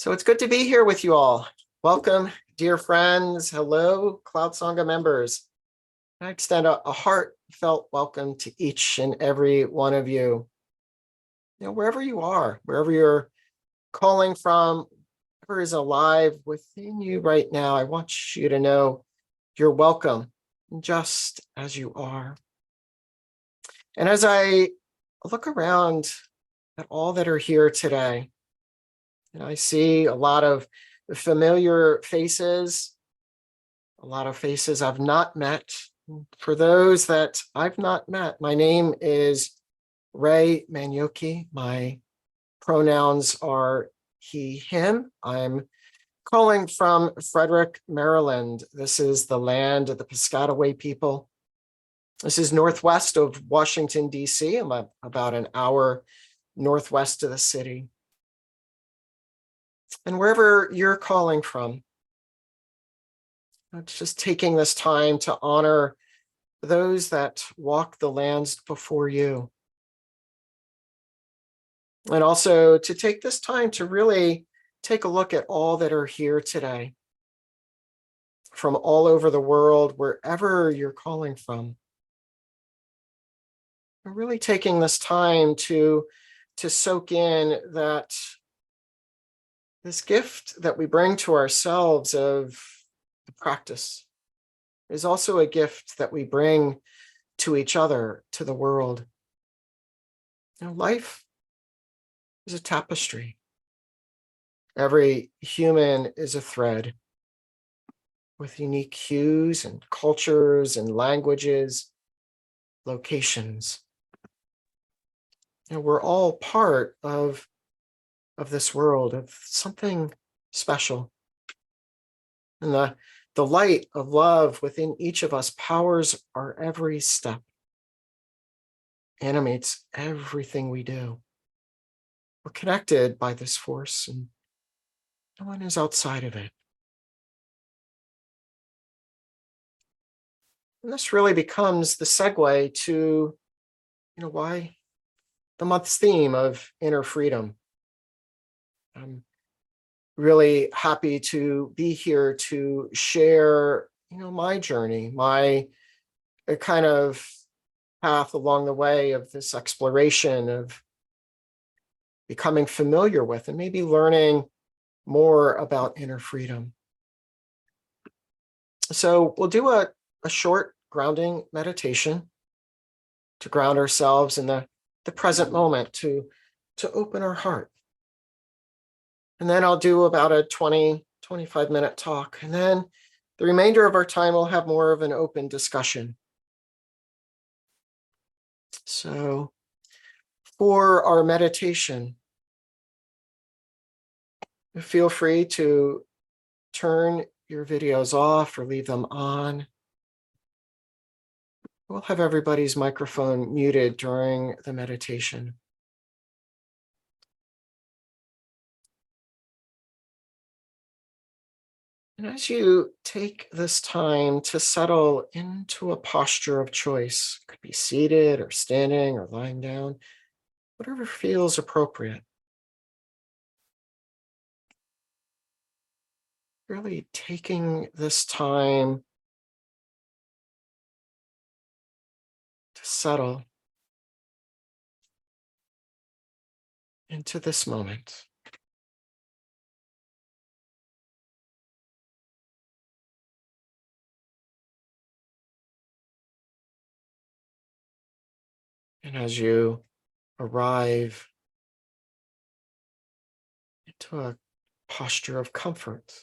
So it's good to be here with you all. Welcome, dear friends. Hello, Cloud Sangha members. I extend a heartfelt welcome to each and every one of you. Wherever you are, wherever you're calling from, whatever is alive within you right now, I want you to know you're welcome just as you are. And as I look around at all that are here today, I see a lot of familiar faces, a lot of faces I've not met. For those that I've not met, my name is Ray Manyoky. My pronouns are he, him. I'm calling from Frederick, Maryland. This is the land of the Piscataway people. This is northwest of Washington, D.C. I'm about an hour northwest of the city. And wherever you're calling from, it's just taking this time to honor those that walk the lands before you. And also to take this time to really take a look at all that are here today from all over the world, wherever you're calling from. We're really taking this time to soak in that this gift that we bring to ourselves of the practice is also a gift that we bring to each other, to the world. Life is a tapestry. Every human is a thread with unique hues and cultures and languages, locations. We're all part of this world, of something special. And the light of love within each of us powers our every step, animates everything we do. We're connected by this force, and no one is outside of it. And this really becomes the segue to, why the month's theme of inner freedom. I'm really happy to be here to share, my journey, my kind of path along the way of this exploration of becoming familiar with and maybe learning more about inner freedom. So we'll do a short grounding meditation to ground ourselves in the present moment, to open our heart. And then I'll do about a 25-minute talk. And then the remainder of our time, we'll have more of an open discussion. So for our meditation, feel free to turn your videos off or leave them on. We'll have everybody's microphone muted during the meditation. And as you take this time to settle into a posture of choice, it could be seated or standing or lying down, whatever feels appropriate. Really taking this time to settle into this moment. And as you arrive into a posture of comfort,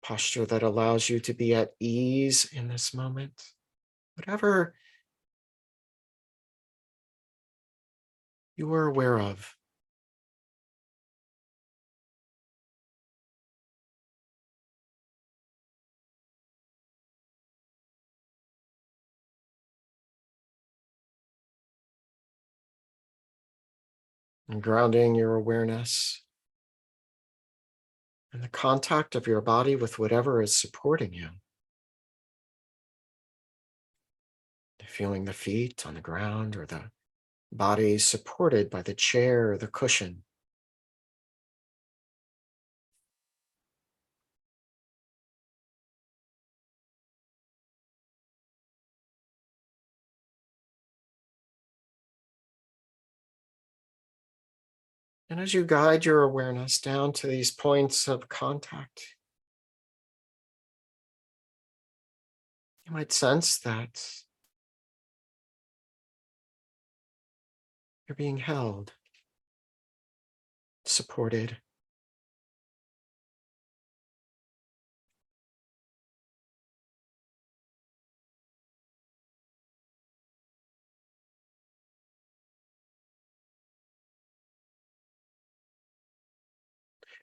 posture that allows you to be at ease in this moment, whatever you are aware of. And grounding your awareness in the contact of your body with whatever is supporting you. Feeling the feet on the ground or the body supported by the chair or the cushion. And as you guide your awareness down to these points of contact, you might sense that you're being held, supported,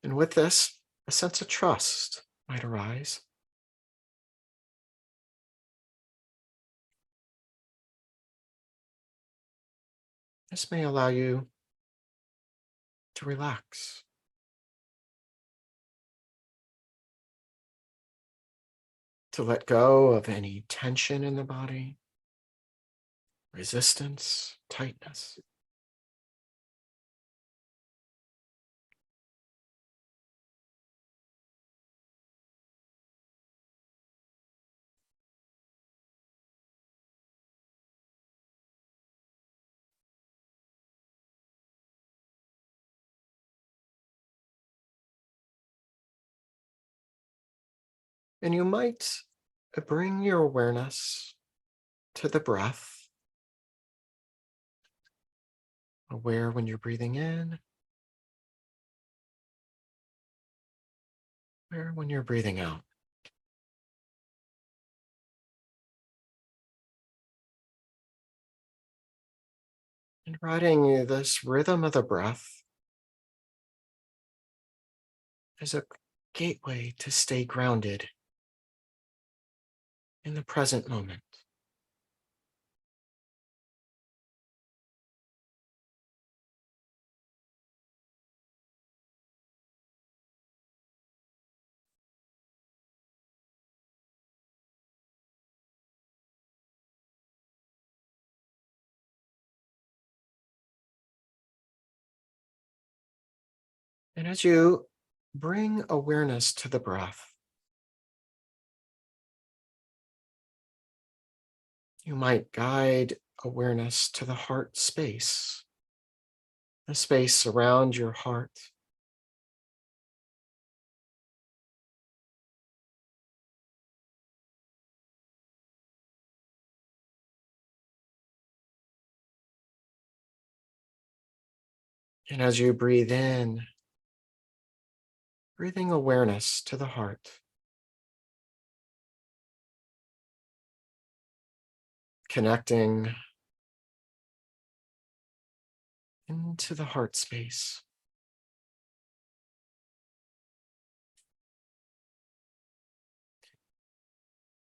and with this, a sense of trust might arise. This may allow you to relax, to let go of any tension in the body, resistance, tightness. And you might bring your awareness to the breath, aware when you're breathing in, aware when you're breathing out. And riding this rhythm of the breath is a gateway to stay grounded in the present moment. And as you bring awareness to the breath, you might guide awareness to the heart space, the space around your heart. And as you breathe in, breathing awareness to the heart, connecting into the heart space.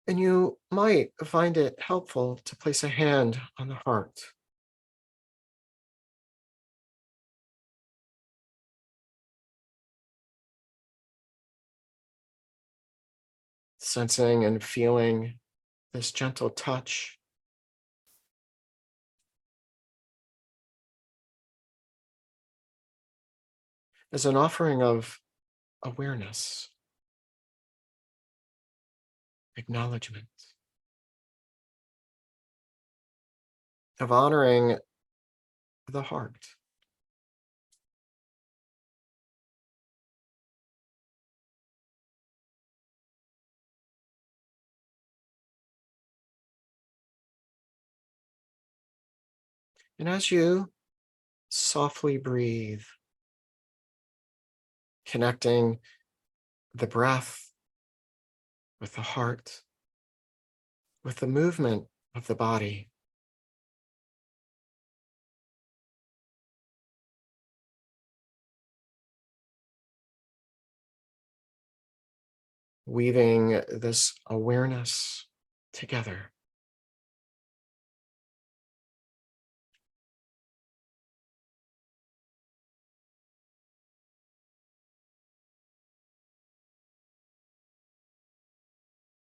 And you might find it helpful to place a hand on the heart, sensing and feeling this gentle touch as an offering of awareness, acknowledgement, of honoring the heart. And as you softly breathe, connecting the breath with the heart, with the movement of the body, weaving this awareness together.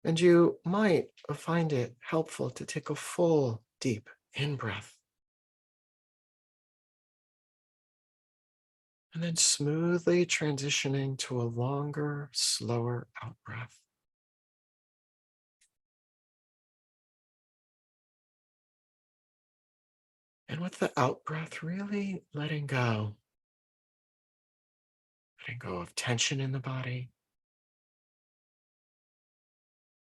And you might find it helpful to take a full, deep in breath, And then smoothly transitioning to a longer, slower out breath. And with the out breath, really letting go. Letting go of tension in the body.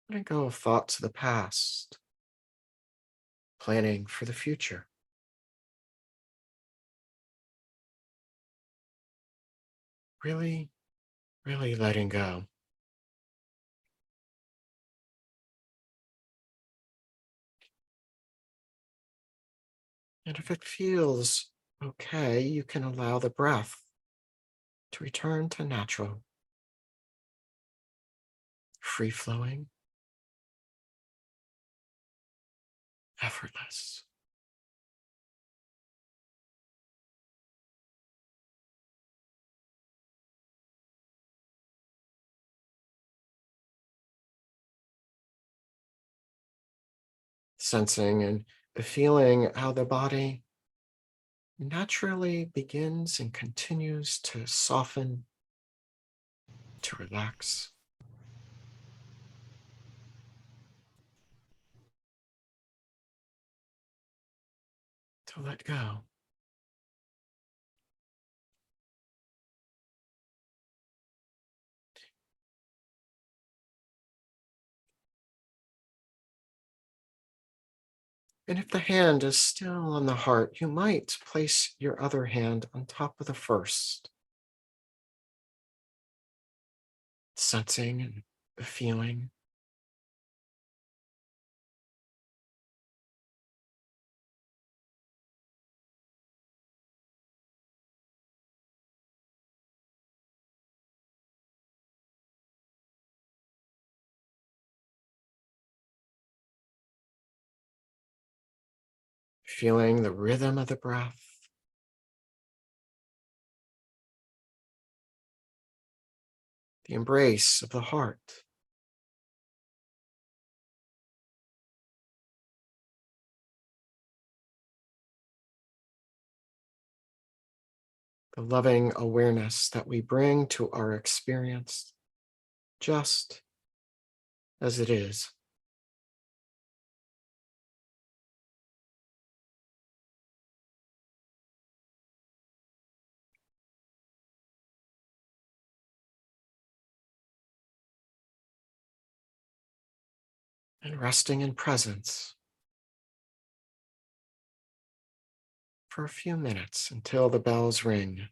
Letting go of thoughts of the past. Planning for the future. Really, really letting go. And if it feels okay, you can allow the breath to return to natural, free flowing, effortless. Sensing and feeling how the body naturally begins and continues to soften, to relax, to let go. And if the hand is still on the heart, you might place your other hand on top of the first, sensing and feeling. Feeling the rhythm of the breath, the embrace of the heart, the loving awareness that we bring to our experience just as it is. And resting in presence for a few minutes until the bells ring.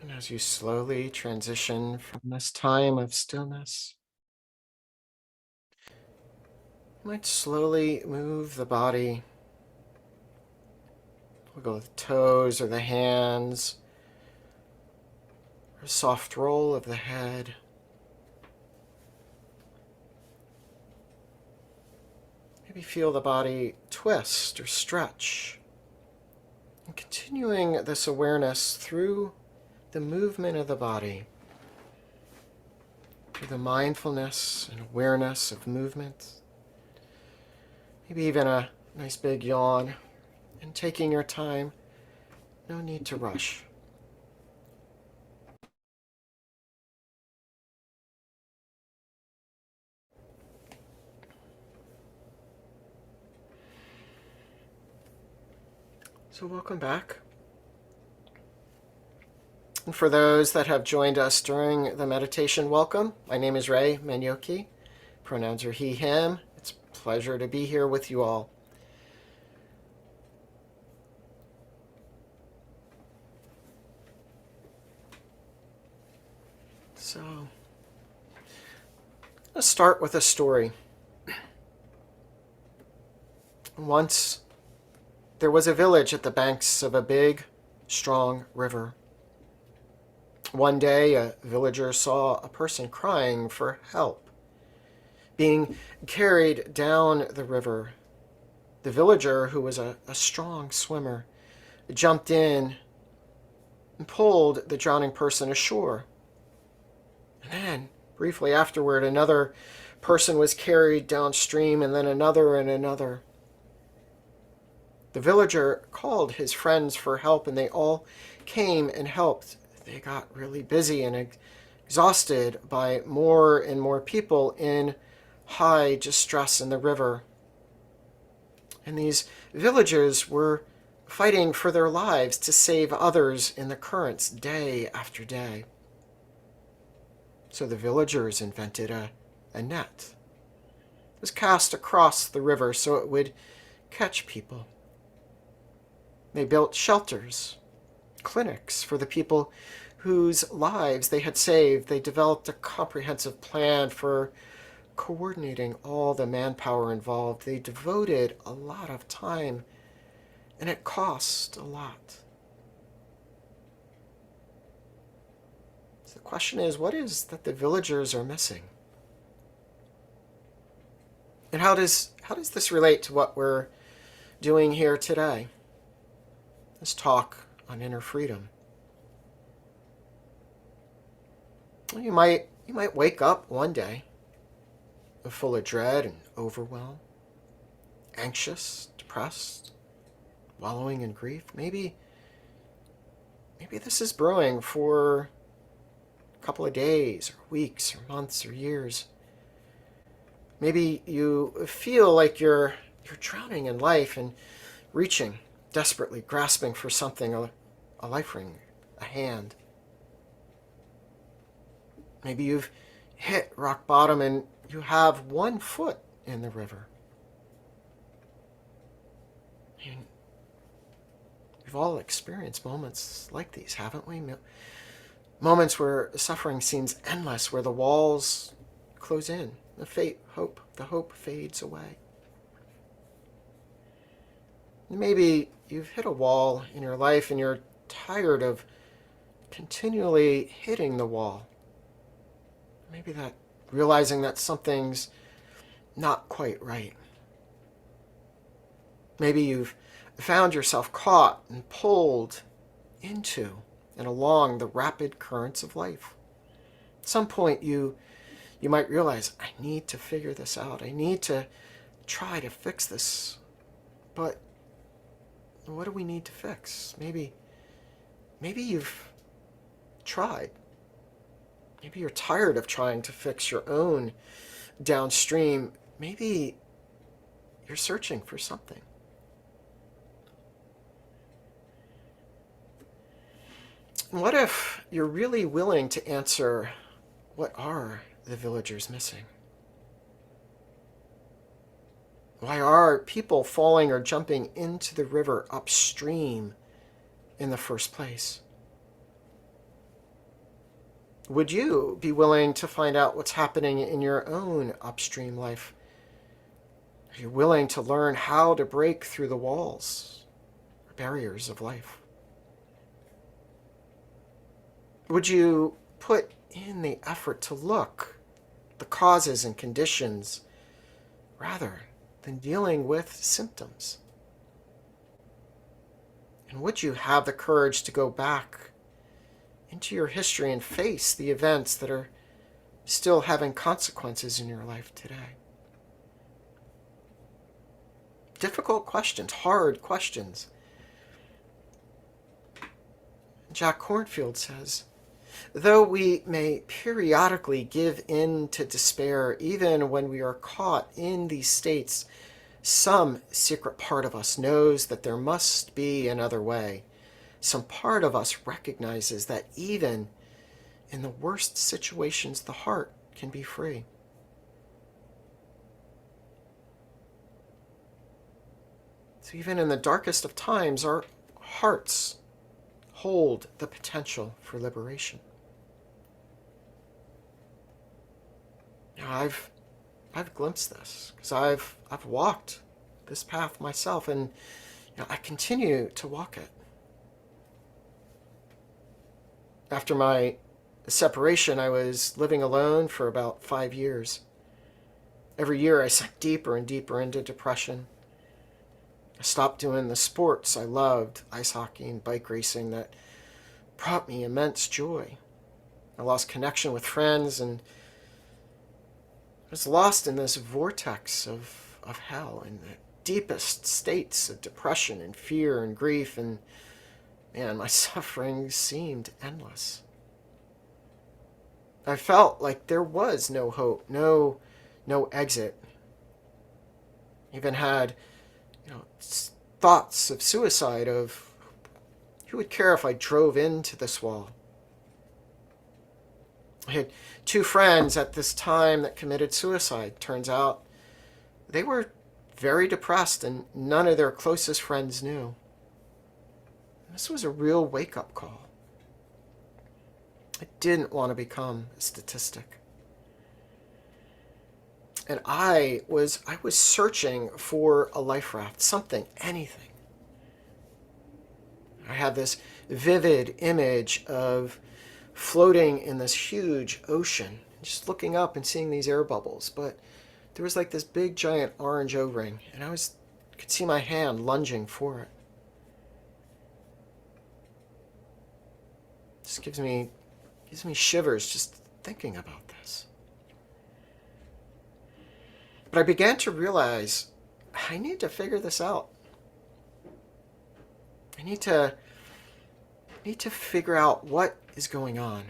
And as you slowly transition from this time of stillness, you might slowly move the body, wiggle the toes or the hands, or a soft roll of the head. Maybe feel the body twist or stretch. And continuing this awareness through the movement of the body, through the mindfulness and awareness of movement. Maybe even a nice big yawn, and taking your time. No need to rush. So welcome back. And for those that have joined us during the meditation, welcome. My name is Ray Manyoky. Pronouns are he, him. It's a pleasure to be here with you all. So, let's start with a story. Once, there was a village at the banks of a big, strong river. One day, a villager saw a person crying for help, being carried down the river. The villager, who was a strong swimmer, jumped in and pulled the drowning person ashore. And then, briefly afterward, another person was carried downstream, and then another and another. The villager called his friends for help, and they all came and helped. They got really busy and exhausted by more and more people in high distress in the river. And these villagers were fighting for their lives to save others in the currents day after day. So the villagers invented a net. It was cast across the river so it would catch people. They built shelters, clinics for the people whose lives they had saved. They developed a comprehensive plan for coordinating all the manpower involved. They devoted a lot of time, and it cost a lot. So the question is, what is that the villagers are missing? And how does this relate to what we're doing here today? Let's talk on inner freedom. You might wake up one day full of dread and overwhelm, anxious, depressed, wallowing in grief. Maybe this is brewing for a couple of days or weeks or months or years. Maybe you feel like you're drowning in life and reaching, desperately grasping for something, a life ring, a hand. Maybe you've hit rock bottom and you have one foot in the river. And we've all experienced moments like these, haven't we? Moments where suffering seems endless, where the walls close in, the hope fades away. Maybe you've hit a wall in your life and you're tired of continually hitting the wall. Maybe that realizing that something's not quite right. Maybe you've found yourself caught and pulled into and along the rapid currents of life. At some point you might realize, I need to figure this out. I need to try to fix this. But what do we need to fix? Maybe you've tried. Maybe you're tired of trying to fix your own downstream. Maybe you're searching for something. What if you're really willing to answer, what are the villagers missing? Why are people falling or jumping into the river upstream in the first place? Would you be willing to find out what's happening in your own upstream life? Are you willing to learn how to break through the walls or barriers of life? Would you put in the effort to look the causes and conditions rather than dealing with symptoms? And would you have the courage to go back into your history and face the events that are still having consequences in your life today? Difficult questions, hard questions. Jack Kornfield says, though we may periodically give in to despair, even when we are caught in these states, some secret part of us knows that there must be another way. Some part of us recognizes that even in the worst situations, the heart can be free. So even in the darkest of times, our hearts hold the potential for liberation. Now, I've glimpsed this because I've walked this path myself, and I continue to walk it. After my separation, I was living alone for about 5 years. Every year I sank deeper and deeper into depression. I stopped doing the sports I loved, ice hockey and bike racing, that brought me immense joy. I lost connection with friends and was lost in this vortex of hell, in the deepest states of depression and fear and grief, and man, my suffering seemed endless. I felt like there was no hope, no exit. Even had, thoughts of suicide, of who would care if I drove into this wall. I had 2 friends at this time that committed suicide. Turns out they were very depressed, and none of their closest friends knew. This was a real wake-up call. I didn't want to become a statistic. And I was searching for a life raft, something, anything. I had this vivid image of floating in this huge ocean, just looking up and seeing these air bubbles. But there was like this big giant orange O-ring, and I could see my hand lunging for it. Just gives me shivers just thinking about this. But I began to realize I need to figure this out. I need to figure out what is going on.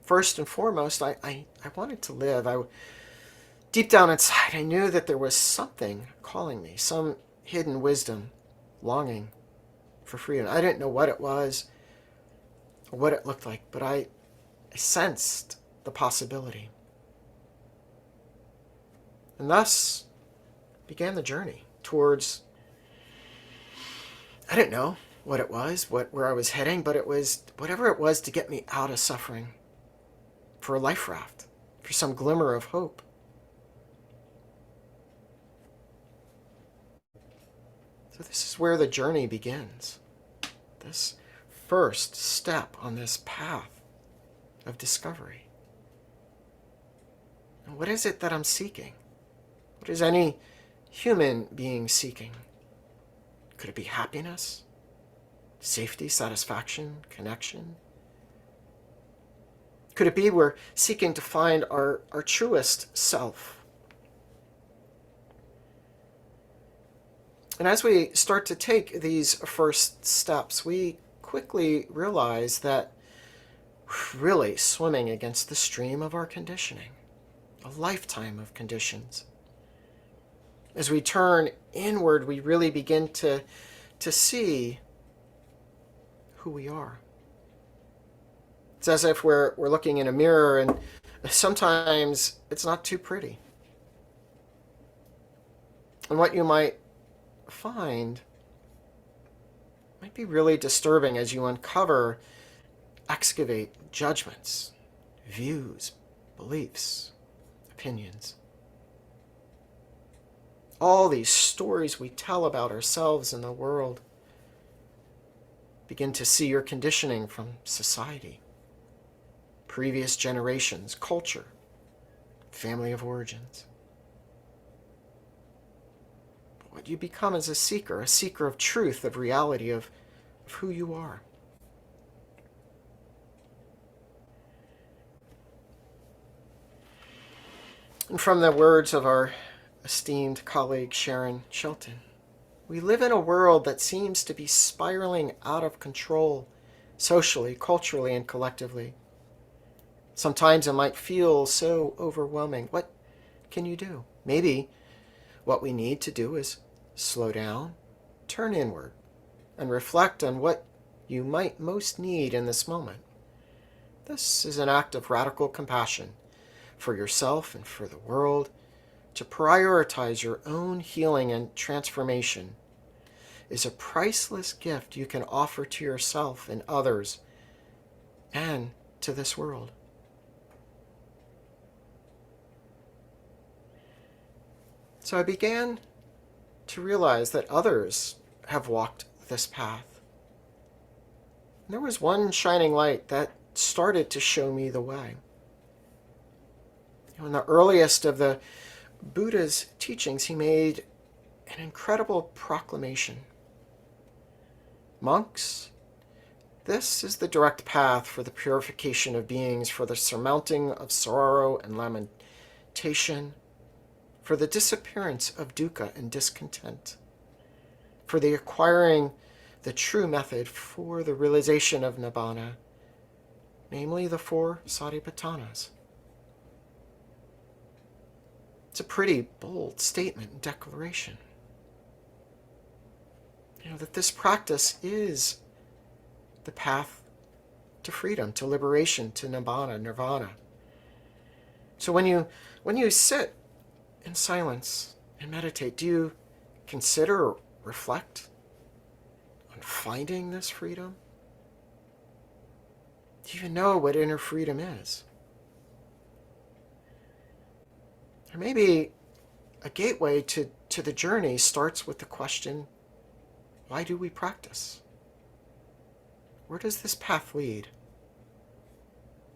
First and foremost, I wanted to live. Deep down inside, I knew that there was something calling me, some hidden wisdom, longing for freedom. I didn't know what it was or what it looked like, but I sensed the possibility. And thus began the journey towards, I didn't know what it was, where I was heading, but it was whatever it was to get me out of suffering, for a life raft, for some glimmer of hope. So this is where the journey begins. This first step on this path of discovery. And what is it that I'm seeking? What is any human being seeking? Could it be happiness, safety, satisfaction, connection? Could it be we're seeking to find our truest self? And as we start to take these first steps, we quickly realize that we're really swimming against the stream of our conditioning, a lifetime of conditions. As we turn inward, we really begin to see who we are. It's as if we're looking in a mirror, and sometimes it's not too pretty. And what you might find might be really disturbing as you excavate judgments, views, beliefs, opinions. All these stories we tell about ourselves and the world. Begin to see your conditioning from society, previous generations, culture, family of origins. What you become is a seeker of truth, of reality, of who you are. And from the words of our esteemed colleague Sharon Shelton, we live in a world that seems to be spiraling out of control, socially, culturally, and collectively. Sometimes it might feel so overwhelming. What can you do? Maybe what we need to do is slow down, turn inward, and reflect on what you might most need in this moment. This is an act of radical compassion for yourself and for the world. To prioritize your own healing and transformation is a priceless gift you can offer to yourself and others and to this world. So I began to realize that others have walked this path. And there was one shining light that started to show me the way. In the earliest of the Buddha's teachings, he made an incredible proclamation. Monks, this is the direct path for the purification of beings, for the surmounting of sorrow and lamentation, for the disappearance of dukkha and discontent, for the acquiring the true method for the realization of nibbana, namely the 4 satipatthanas. It's a pretty bold statement and declaration. That this practice is the path to freedom, to liberation, to nibbana, nirvana. So when you sit in silence and meditate, do you consider or reflect on finding this freedom? Do you even know what inner freedom is? Or maybe a gateway to the journey starts with the question, why do we practice? Where does this path lead?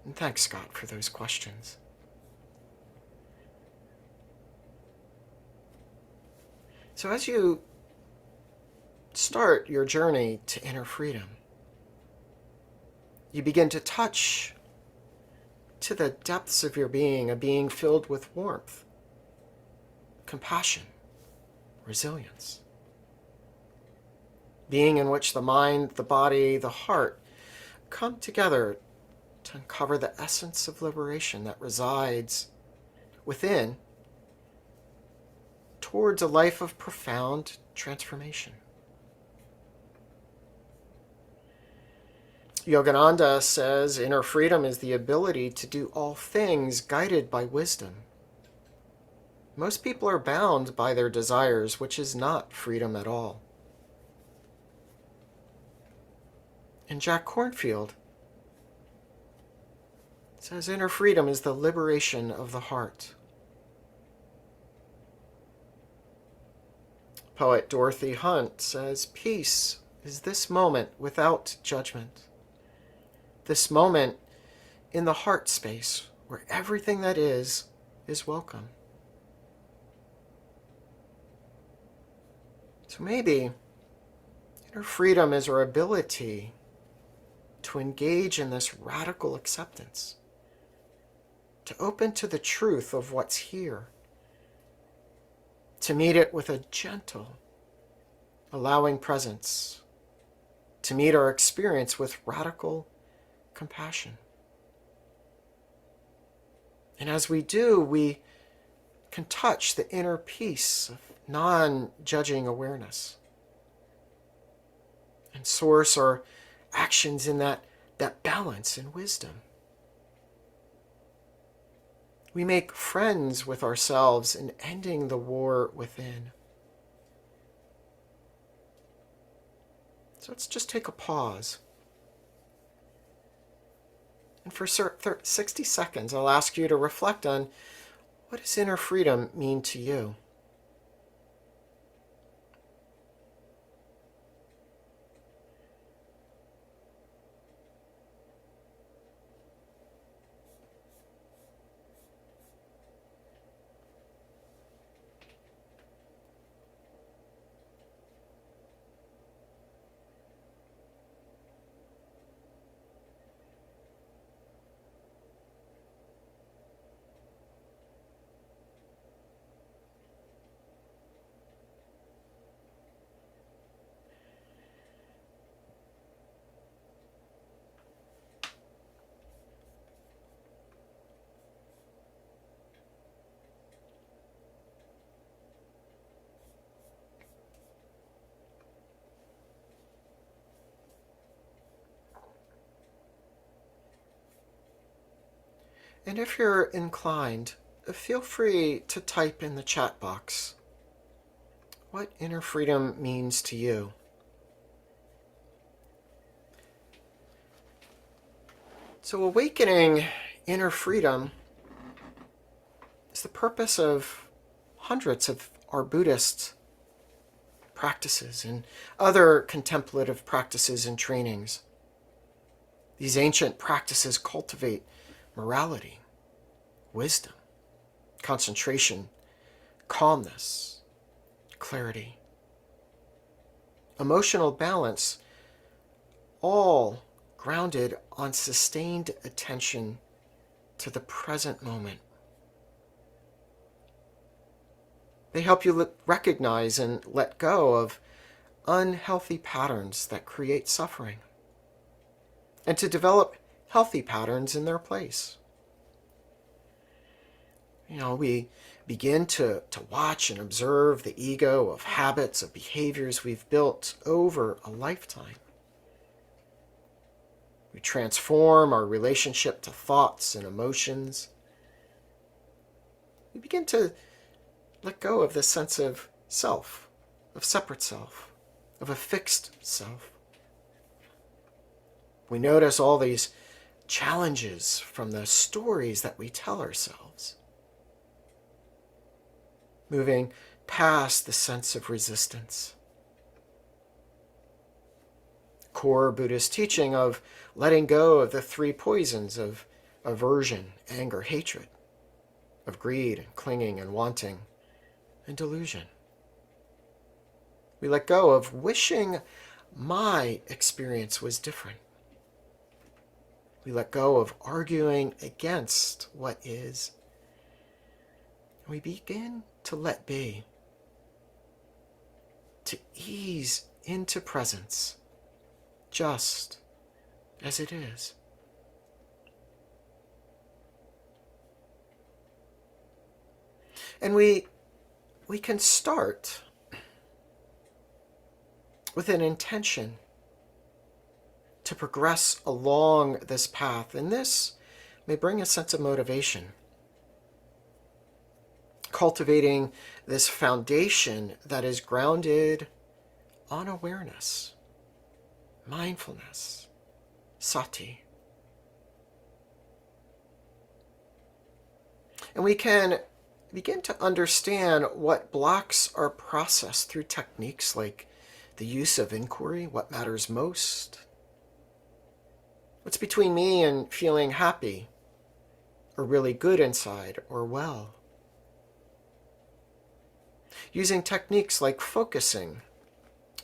And thanks, Scott, for those questions. So as you start your journey to inner freedom, you begin to touch to the depths of your being, a being filled with warmth, compassion, resilience. Being in which the mind, the body, the heart come together to uncover the essence of liberation that resides within towards a life of profound transformation. Yogananda says inner freedom is the ability to do all things guided by wisdom. Most people are bound by their desires, which is not freedom at all. And Jack Kornfield says inner freedom is the liberation of the heart. Poet Dorothy Hunt says, peace is this moment without judgment. This moment in the heart space where everything that is welcome. So maybe inner freedom is our ability to engage in this radical acceptance, to open to the truth of what's here, to meet it with a gentle, allowing presence, to meet our experience with radical compassion. And as we do, we can touch the inner peace of non-judging awareness and source our actions in that balance and wisdom. We make friends with ourselves in ending the war within. So let's just take a pause. And for 60 seconds, I'll ask you to reflect on what does inner freedom mean to you? And if you're inclined, feel free to type in the chat box what inner freedom means to you. So awakening inner freedom is the purpose of hundreds of our Buddhist practices and other contemplative practices and trainings. These ancient practices cultivate morality, wisdom, concentration, calmness, clarity, emotional balance, all grounded on sustained attention to the present moment. They help you recognize and let go of unhealthy patterns that create suffering, and to develop healthy patterns in their place. We begin to watch and observe the ego of habits, of behaviors we've built over a lifetime. We transform our relationship to thoughts and emotions. We begin to let go of this sense of self, of separate self, of a fixed self. We notice all these challenges from the stories that we tell ourselves, moving past the sense of resistance. Core Buddhist teaching of letting go of the three poisons of aversion, anger, hatred, of greed and clinging and wanting, and delusion. We let go of wishing my experience was different. We let go of arguing against what is. We begin to let be, to ease into presence, just as it is. And we can start with an intention to progress along this path, and this may bring a sense of motivation. Cultivating this foundation that is grounded on awareness, mindfulness, sati. And we can begin to understand what blocks our process through techniques like the use of inquiry, what matters most, what's between me and feeling happy or really good inside or well. Using techniques like focusing,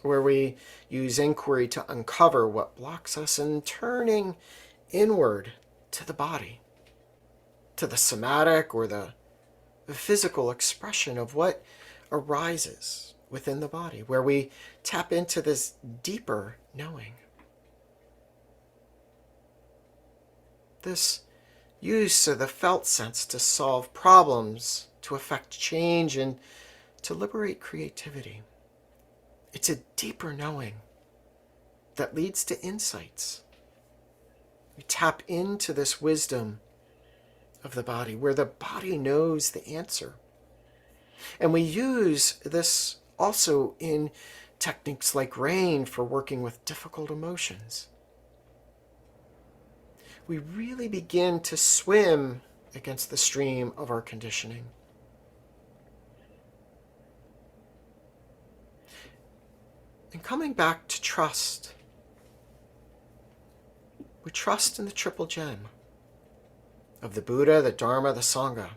where we use inquiry to uncover what blocks us, and turning inward to the body, to the somatic or the physical expression of what arises within the body, where we tap into this deeper knowing. This use of the felt sense to solve problems, to effect change, and to liberate creativity. It's a deeper knowing that leads to insights. We tap into this wisdom of the body, where the body knows the answer. And we use this also in techniques like rain for working with difficult emotions. We really begin to swim against the stream of our conditioning. And coming back to trust, we trust in the triple gem of the Buddha, the Dharma, the Sangha.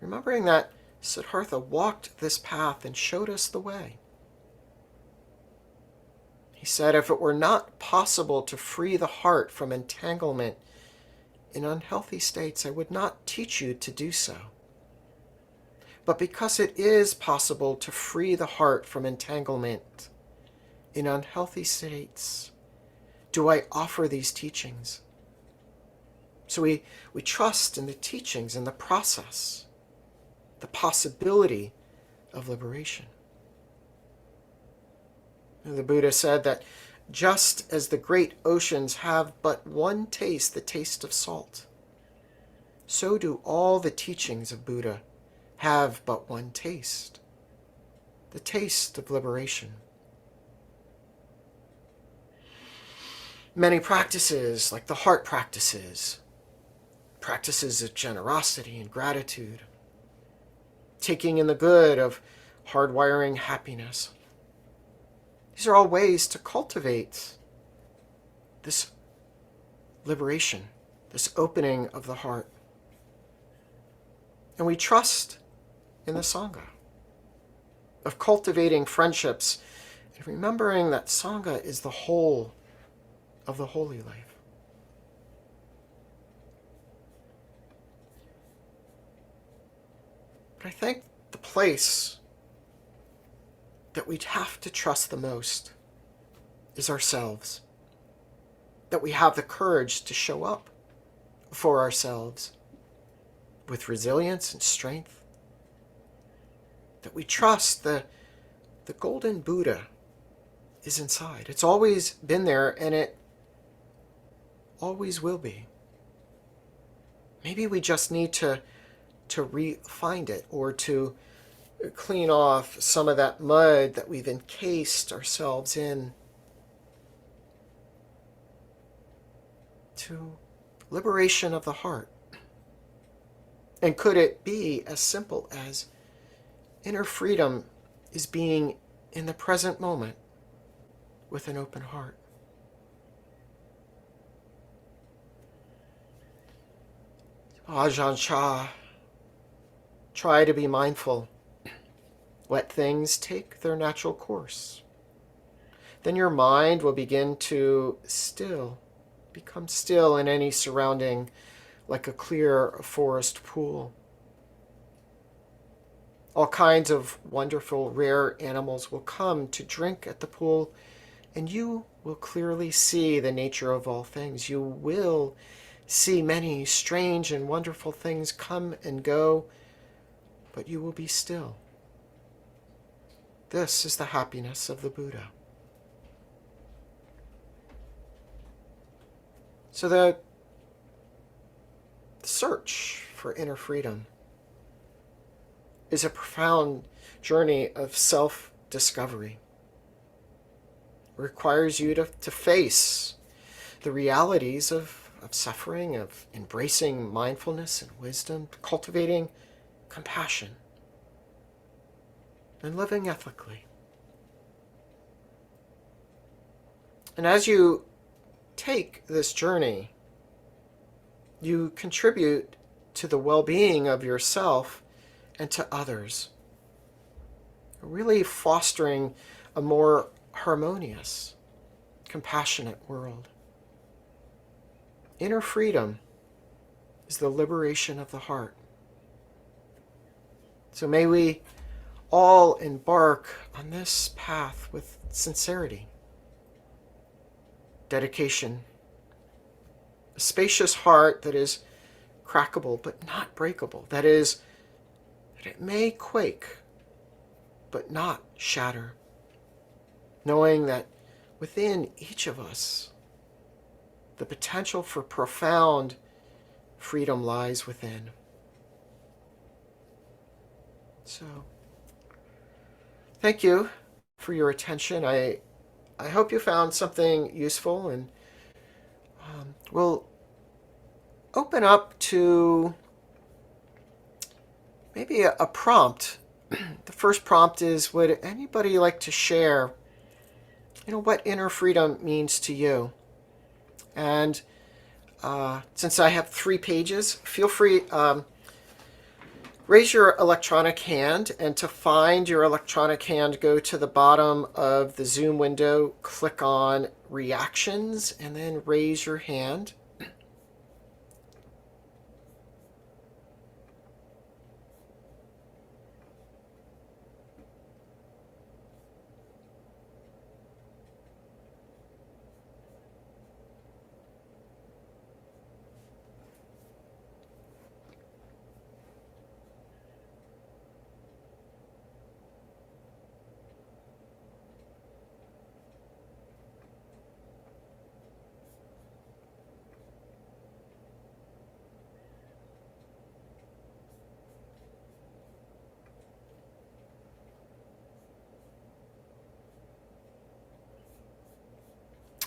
Remembering that Siddhartha walked this path and showed us the way. He said, if it were not possible to free the heart from entanglement in unhealthy states, I would not teach you to do so. But because it is possible to free the heart from entanglement in unhealthy states, do I offer these teachings? So we trust in the teachings and the process, the possibility of liberation. And the Buddha said that just as the great oceans have but one taste, the taste of salt, so do all the teachings of Buddha have but one taste, the taste of liberation. Many practices, like the heart practices, practices of generosity and gratitude, taking in the good of hardwiring happiness. These are all ways to cultivate this liberation, this opening of the heart. And we trust in the Sangha, of cultivating friendships and remembering that Sangha is the whole of the holy life. But I think the place that we have to trust the most is ourselves. That we have the courage to show up for ourselves with resilience and strength. That we trust the golden Buddha is inside. It's always been there, and it always will be. Maybe we just need to re-find it, or to clean off some of that mud that we've encased ourselves in, to liberation of the heart. And could it be as simple as inner freedom is being in the present moment with an open heart? Ajahn Chah, try to be mindful. Let things take their natural course. Then your mind will begin to become still in any surrounding, like a clear forest pool. All kinds of wonderful, rare animals will come to drink at the pool, and you will clearly see the nature of all things. You will see many strange and wonderful things come and go, but you will be still. This is the happiness of the Buddha. So the search for inner freedom is a profound journey of self-discovery. It requires you to face the realities of suffering, of embracing mindfulness and wisdom, cultivating compassion, and living ethically. And as you take this journey, you contribute to the well-being of yourself and to others, really fostering a more harmonious, compassionate world. Inner freedom is the liberation of the heart. So may we all embark on this path with sincerity, dedication, a spacious heart that is crackable but not breakable, that is, that it may quake but not shatter, knowing that within each of us the potential for profound freedom lies within. So, thank you for your attention. I hope you found something useful, and we'll open up to maybe a prompt. The first prompt is, would anybody like to share, what inner freedom means to you? And since I have 3 pages, feel free, raise your electronic hand, and to find your electronic hand, go to the bottom of the Zoom window, click on Reactions, and then raise your hand.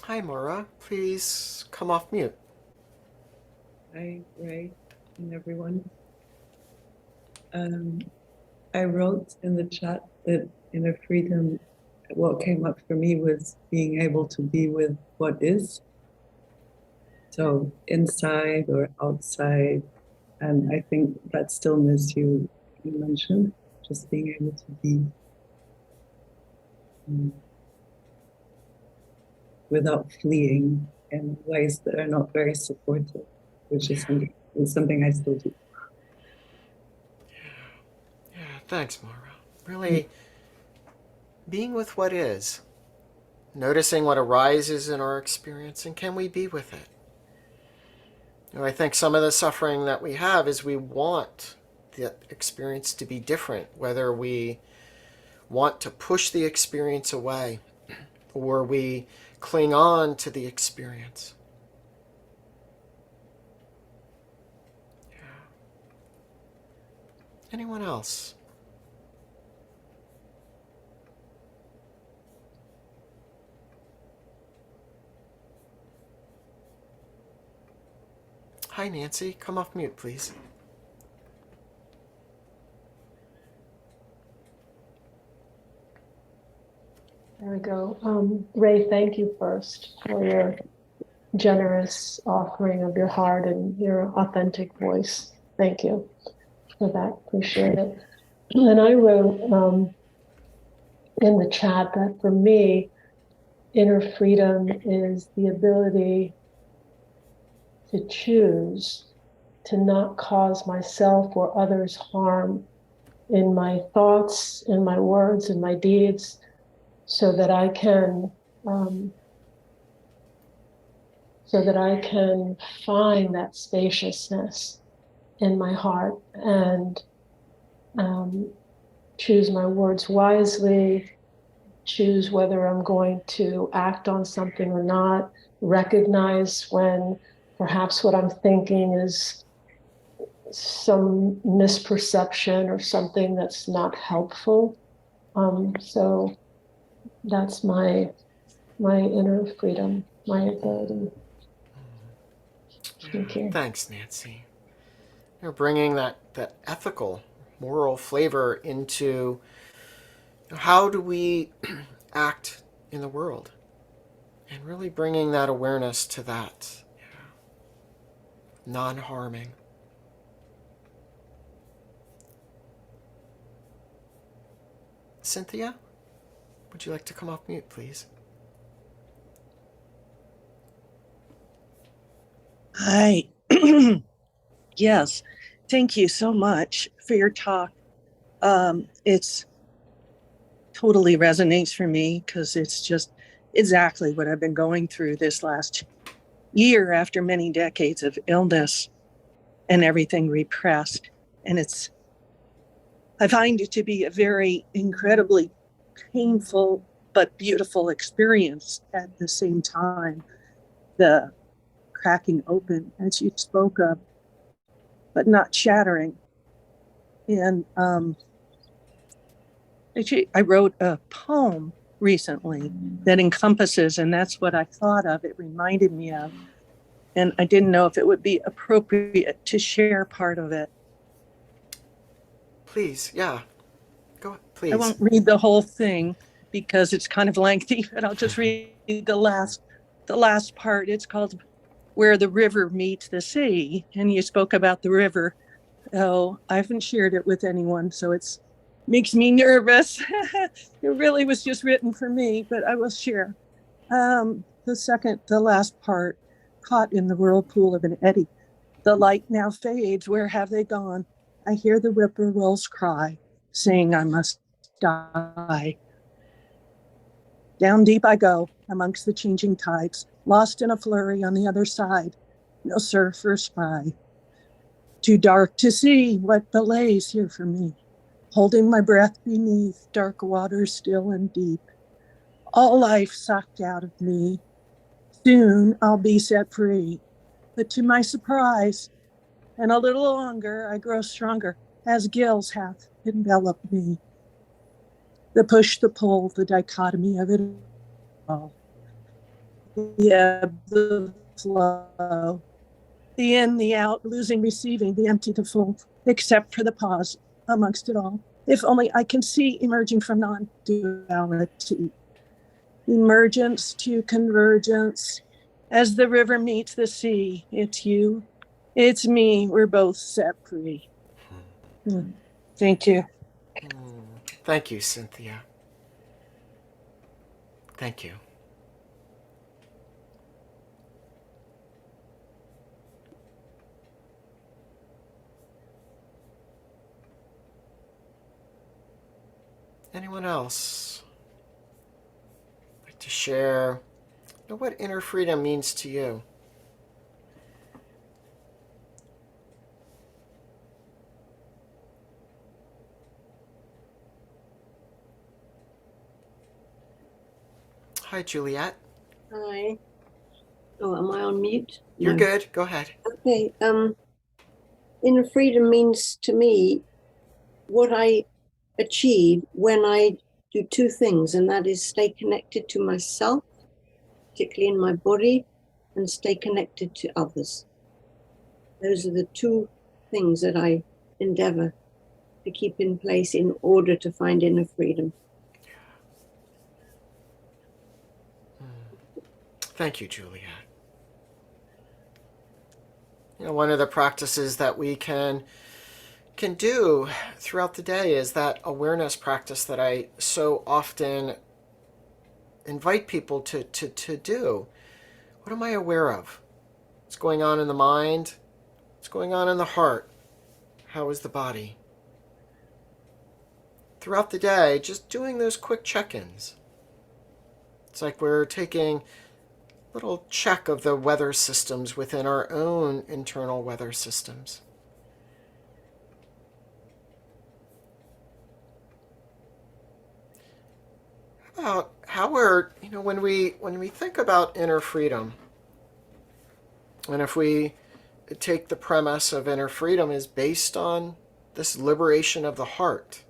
Hi, Maura. Please come off mute. Hi, Ray, and everyone. I wrote in the chat that inner freedom, what came up for me was being able to be with what is. So inside or outside. And I think that stillness you mentioned, just being able to be without fleeing in ways that are not very supportive, which is something I still do. Yeah, thanks, Maura. Really being with what is, noticing what arises in our experience, and can we be with it? I think some of the suffering that we have is we want the experience to be different, whether we want to push the experience away or we cling on to the experience. Yeah. Anyone else? Hi, Nancy. Come off mute, please. There we go. Ray, thank you first for your generous offering of your heart and your authentic voice. Thank you for that. Appreciate it. And I wrote in the chat that for me, inner freedom is the ability to choose to not cause myself or others harm in my thoughts, in my words, in my deeds, so that I can find that spaciousness in my heart and choose my words wisely, choose whether I'm going to act on something or not, recognize when perhaps what I'm thinking is some misperception or something that's not helpful. So that's my inner freedom, my ability. Thank you. Thanks, Nancy. You're bringing that ethical, moral flavor into how do we act in the world, and really bringing that awareness to that, non-harming. Cynthia, would you like to come off mute, please? Hi. Yes. Thank you so much for your talk. It's totally resonates for me because it's just exactly what I've been going through this last year after many decades of illness and everything repressed. And I find it to be a very incredibly painful but beautiful experience at the same time. The cracking open, as you spoke of, but not shattering. And actually, I wrote a poem recently that encompasses, and that's what I thought of. It reminded me of, and I didn't know if it would be appropriate to share part of it. Please, yeah. Go ahead, please. I won't read the whole thing because it's kind of lengthy, but I'll just read the last part. It's called Where the River Meets the Sea. And you spoke about the river. Oh, I haven't shared it with anyone, so it's makes me nervous. It really was just written for me, but I will share. The last part, caught in the whirlpool of an eddy. The light now fades. Where have they gone? I hear the whippoorwills cry, saying I must die. Down deep I go, amongst the changing tides, lost in a flurry on the other side. No surf or spy. Too dark to see what belays here for me, holding my breath beneath dark waters still and deep. All life sucked out of me. Soon I'll be set free. But to my surprise, and a little longer, I grow stronger as gills hath enveloped me. The push, the pull, the dichotomy of it all. the ebb, the flow, the in, the out, losing, receiving, the empty, the full, except for the pause amongst it all. If only I can see emerging from non-duality, emergence to convergence. As the river meets the sea, it's you, it's me, we're both set free. Thank you. Thank you, Cynthia. Thank you. Anyone else like to share what inner freedom means to you? Hi, Juliet. Hi. Oh, am I on mute? You're No. good. Go ahead. Okay. Inner freedom means to me what I achieve when I do two things, and that is stay connected to myself, particularly in my body, and stay connected to others. Those are the two things that I endeavor to keep in place in order to find inner freedom. Thank you, Juliet. One of the practices that we can do throughout the day is that awareness practice that I so often invite people to do. What am I aware of? What's going on in the mind? What's going on in the heart? How is the body? Throughout the day, just doing those quick check-ins. It's like we're taking a little check of the weather systems within our own internal weather systems. About how we're, when we think about inner freedom, and if we take the premise of inner freedom is based on this liberation of the heart,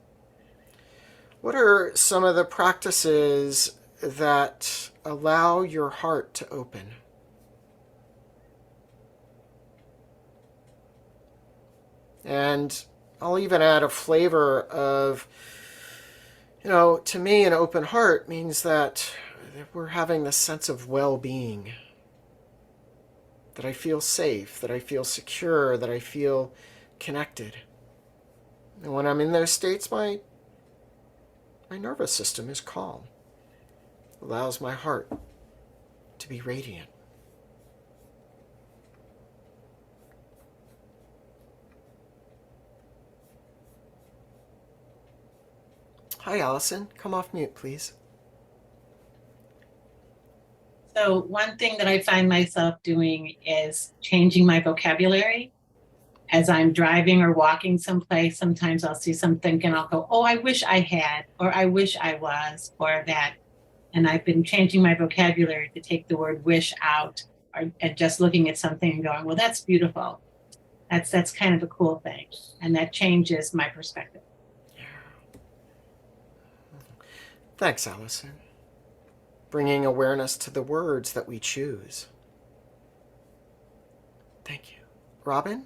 what are some of the practices that allow your heart to open? And I'll even add a flavor of, to me, an open heart means that we're having this sense of well-being, that I feel safe, that I feel secure, that I feel connected. And when I'm in those states, my nervous system is calm, allows my heart to be radiant. Hi, Allison. Come off mute, please. So one thing that I find myself doing is changing my vocabulary. As I'm driving or walking someplace, sometimes I'll see something and I'll go, oh, I wish I had, or I wish I was, or that. And I've been changing my vocabulary to take the word wish out, and just looking at something and going, well, that's beautiful. That's kind of a cool thing. And that changes my perspective. Thanks, Allison. Bringing awareness to the words that we choose. Thank you. Robin?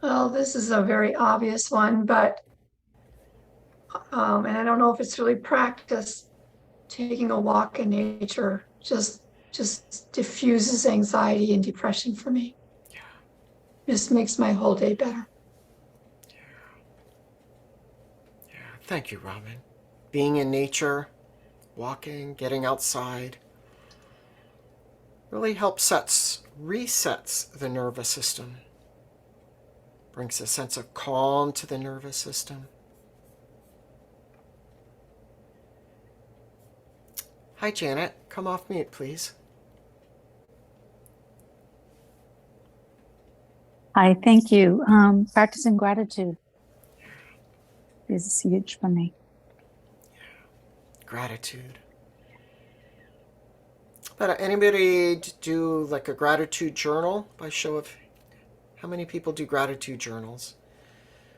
Well, this is a very obvious one, but, and I don't know if it's really practice, taking a walk in nature just diffuses anxiety and depression for me. Yeah. Just makes my whole day better. Yeah. Thank you, Robin. Being in nature, walking, getting outside, really helps resets the nervous system. Brings a sense of calm to the nervous system. Hi, Janet. Come off mute, please. Hi, thank you. Practicing gratitude is huge for me. Gratitude. But anybody do like a gratitude journal by show of how many people do gratitude journals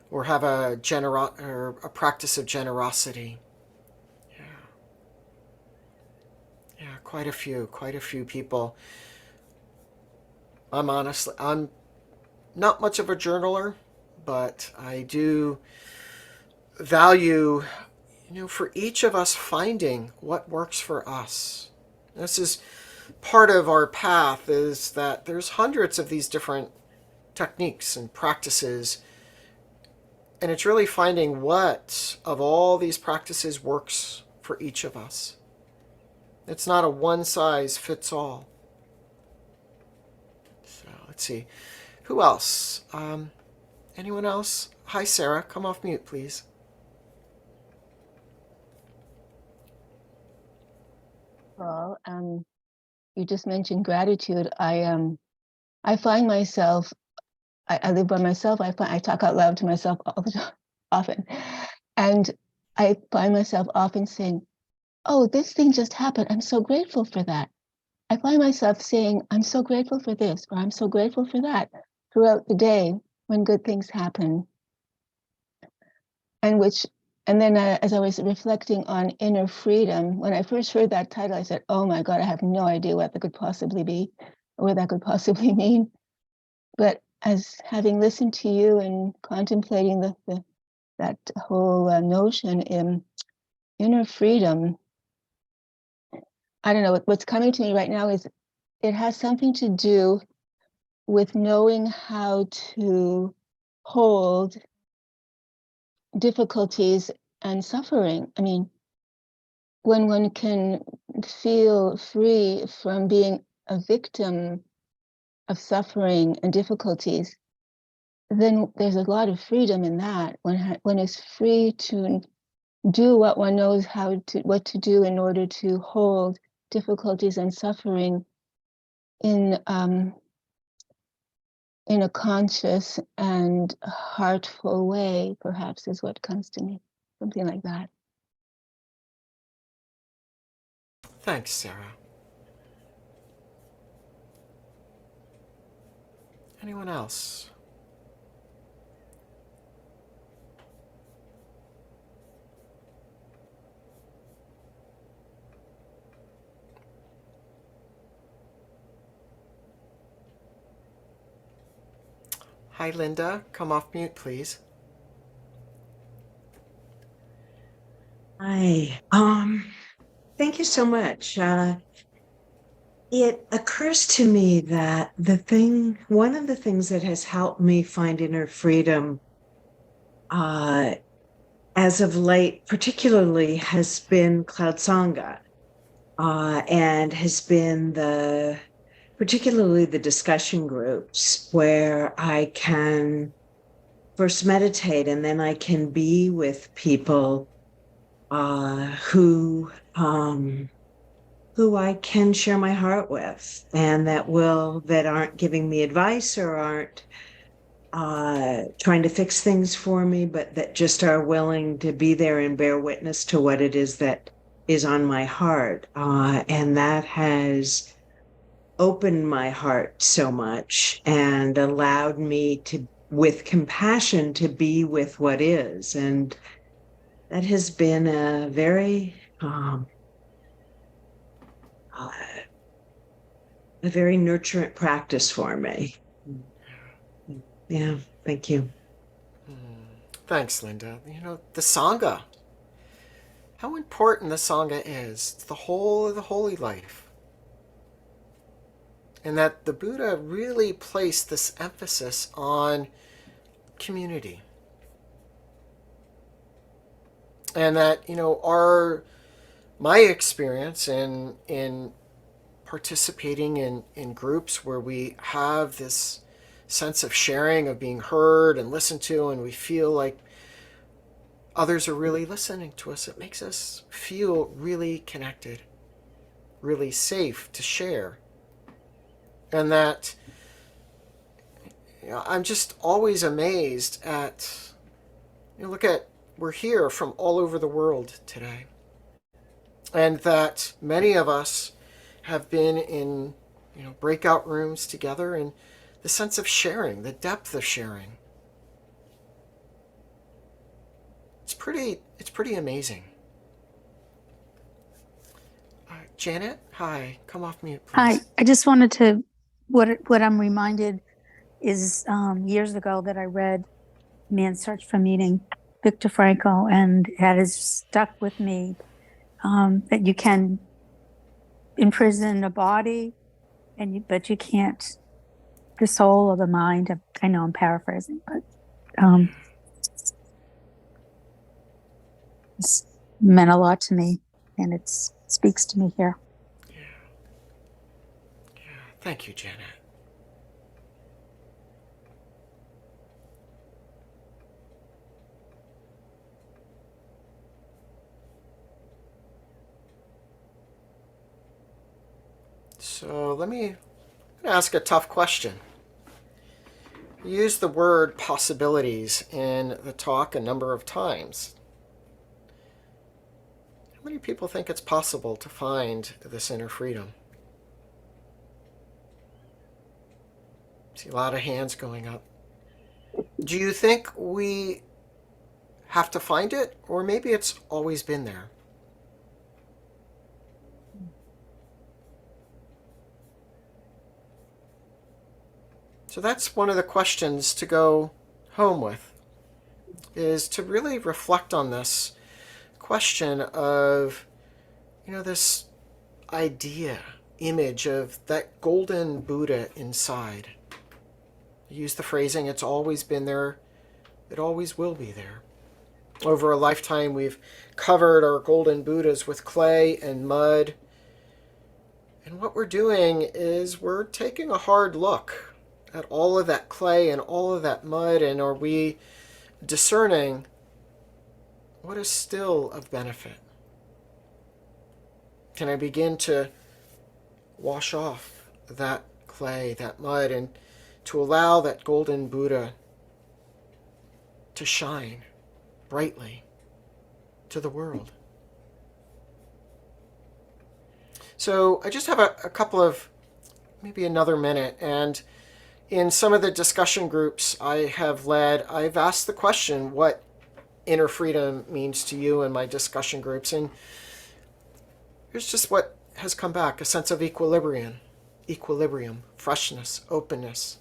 or have a practice of generosity? Yeah. quite a few people. I'm not much of a journaler, but I do value, for each of us finding what works for us. This is part of our path, is that there's hundreds of these different techniques and practices, and it's really finding what of all these practices works for each of us. It's not a one size fits all. So let's see. Who else? Anyone else? Hi, Sarah. Come off mute, please. Well, you just mentioned gratitude. I find myself, I live by myself. I talk out loud to myself all the time, often, and I find myself often saying, "Oh, this thing just happened. I'm so grateful for that." I find myself saying, "I'm so grateful for this," or "I'm so grateful for that," throughout the day when good things happen, and then as I was reflecting on inner freedom, when I first heard that title, I said, "Oh my God, I have no idea what that could possibly be, or what that could possibly mean." But as having listened to you and contemplating that whole notion in inner freedom, I don't know, what's coming to me right now is it has something to do with knowing how to hold difficulties and suffering. I mean, when one can feel free from being a victim of suffering and difficulties, then there's a lot of freedom in that. One is free to do what one knows what to do in order to hold difficulties and suffering in a conscious and heartful way, perhaps, is what comes to me. Something like that. Thanks, Sarah. Anyone else? Hi, Linda. Come off mute, please. Hi. Thank you so much. It occurs to me that one of the things that has helped me find inner freedom, as of late, particularly, has been Cloud Sangha, and has been particularly the discussion groups where I can first meditate and then I can be with people who I can share my heart with, and that aren't giving me advice or aren't trying to fix things for me, but that just are willing to be there and bear witness to what it is that is on my heart. And that has opened my heart so much and allowed me to, with compassion, to be with what is. And that has been a very nurturant practice for me. Yeah, thank you. Thanks, Linda. The Sangha. How important the Sangha is. It's the whole of the holy life. And that the Buddha really placed this emphasis on community. And that, my experience in participating in groups where we have this sense of sharing, of being heard and listened to, and we feel like others are really listening to us, it makes us feel really connected, really safe to share. And that, I'm just always amazed at, we're here from all over the world today. And that many of us have been in, breakout rooms together, and the sense of sharing, the depth of sharing. It's pretty amazing. Janet, hi. Come off mute, Hi, please. I just wanted to, what I'm reminded is years ago that I read Man's Search for Meaning, Viktor Frankl, and that has stuck with me, that you can imprison a body, but you can't the soul or the mind. I know I'm paraphrasing, but it's meant a lot to me, and it speaks to me here. Yeah. Yeah. Thank you, Janet. So let me ask a tough question. You used the word possibilities in the talk a number of times. How many people think it's possible to find this inner freedom? See a lot of hands going up. Do you think we have to find it, or maybe it's always been there? So that's one of the questions to go home with, is to really reflect on this question of, this idea, image of that golden Buddha inside. Use the phrasing, it's always been there, it always will be there. Over a lifetime, we've covered our golden Buddhas with clay and mud. And what we're doing is we're taking a hard look at all of that clay and all of that mud, and are we discerning what is still of benefit? Can I begin to wash off that clay, that mud, and to allow that golden Buddha to shine brightly to the world? So I just have a couple of, maybe another minute, and in some of the discussion groups I have led, I've asked the question, what inner freedom means to you in my discussion groups, and here's just what has come back: a sense of equilibrium, freshness, openness,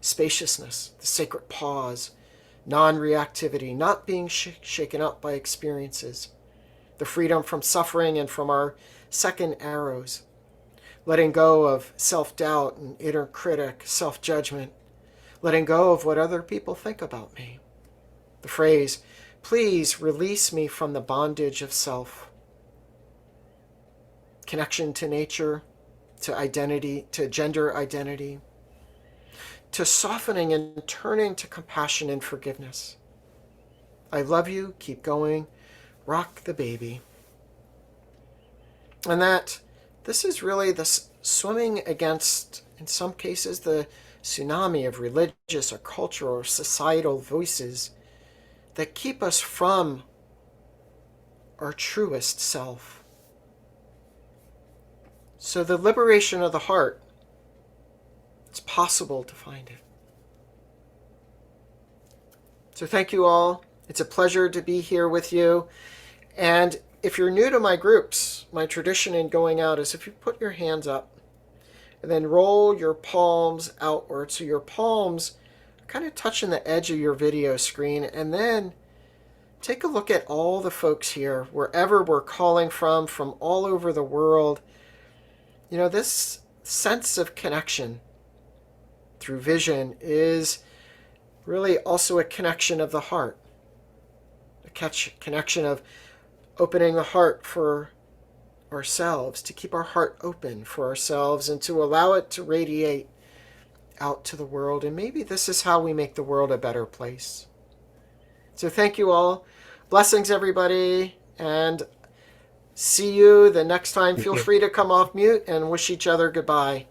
spaciousness, the sacred pause, non-reactivity, not being shaken up by experiences, the freedom from suffering and from our second arrows, letting go of self-doubt and inner critic, self-judgment, letting go of what other people think about me. The phrase, please release me from the bondage of self. Connection to nature, to identity, to gender identity, to softening and turning to compassion and forgiveness. I love you, keep going, rock the baby. And that this is really the swimming against, in some cases, the tsunami of religious or cultural or societal voices that keep us from our truest self. So the liberation of the heart, it's possible to find it. So thank you all. It's a pleasure to be here with you. And if you're new to my groups, my tradition in going out is if you put your hands up and then roll your palms outward, so your palms are kind of touching the edge of your video screen, and then take a look at all the folks here, wherever we're calling from all over the world. This sense of connection through vision is really also a connection of the heart, a connection of opening the heart for ourselves, to keep our heart open for ourselves and to allow it to radiate out to the world. And maybe this is how we make the world a better place. So thank you all. Blessings, everybody. And see you the next time. Feel free to come off mute and wish each other goodbye.